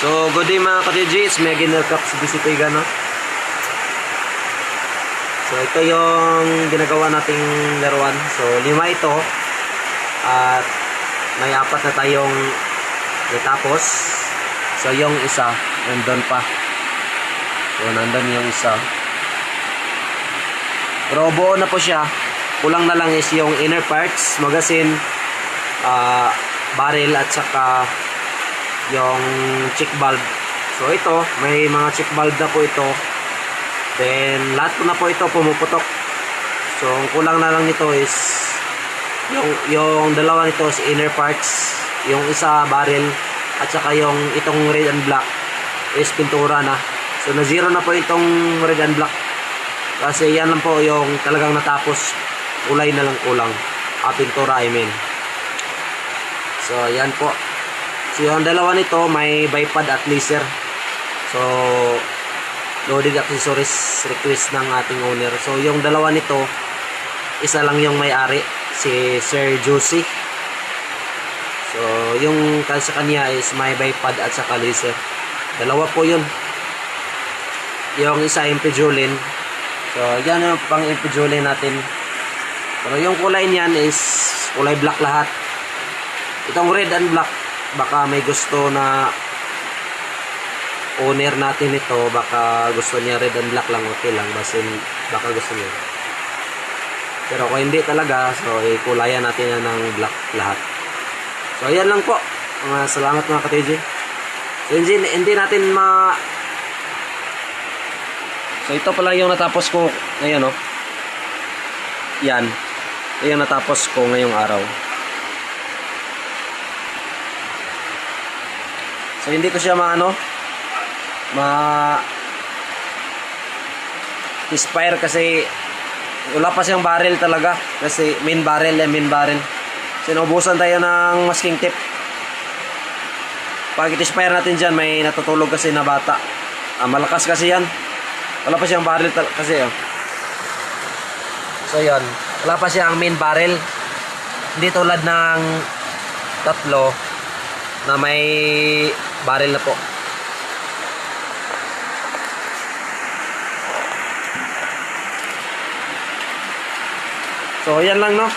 So, good day mga ka-TG. It's me again, Cup si BC Tiga, no? So, ito yung ginagawa nating laruan. So, 5 ito. At may 4 na tayong natapos. So, yung isa, nandun pa. So, nandun yung isa. Pero buo na po siya. Kulang na lang is yung inner parts, magazine, barrel at saka yung check valve. So ito, may mga check valve na po ito. Then lahat po na po ito pumuputok. So ang kulang na lang nito is yung dalawa nito is inner parts, yung isa barrel at saka yung itong red and black is pintura na. So na zero na po itong red and black. Kasi yan lang po yung talagang natapos. Kulay na lang kulang. Pintura I mean. So yan po. So yung dalawa nito may bipod at laser. So loaded accessories request ng ating owner. So yung dalawa nito, isa lang yung may-ari, si Sir Josie. So yung sa kanya is may bipod at saka laser. Dalawa po yun. Yung isa impedulin. So yan yung pang impedulin natin. Pero yung kulay niyan is kulay black lahat. Itong red and black, baka may gusto na owner natin ito, baka gusto niya red and black lang, okay lang, baka gusto niya. Pero kung hindi talaga, so ikulayan natin yan ng black lahat. So ayan lang po. Salamat mga ka-TG. So hindi natin So ito pala yung natapos ko ngayon, no? Yan. Ito yung natapos ko ngayong araw. So hindi ko siya inspire kasi wala pa siyang barrel talaga, kasi main barrel. Sinubusan tayo ng masking tip. Pag i-inspire natin dyan, may natutulog kasi na bata. Malakas kasi yan. Wala pa siyang barrel kasi So yan, wala pa siyang main barrel. Hindi tulad ng tatlo na may barrel na po. So yan lang, no?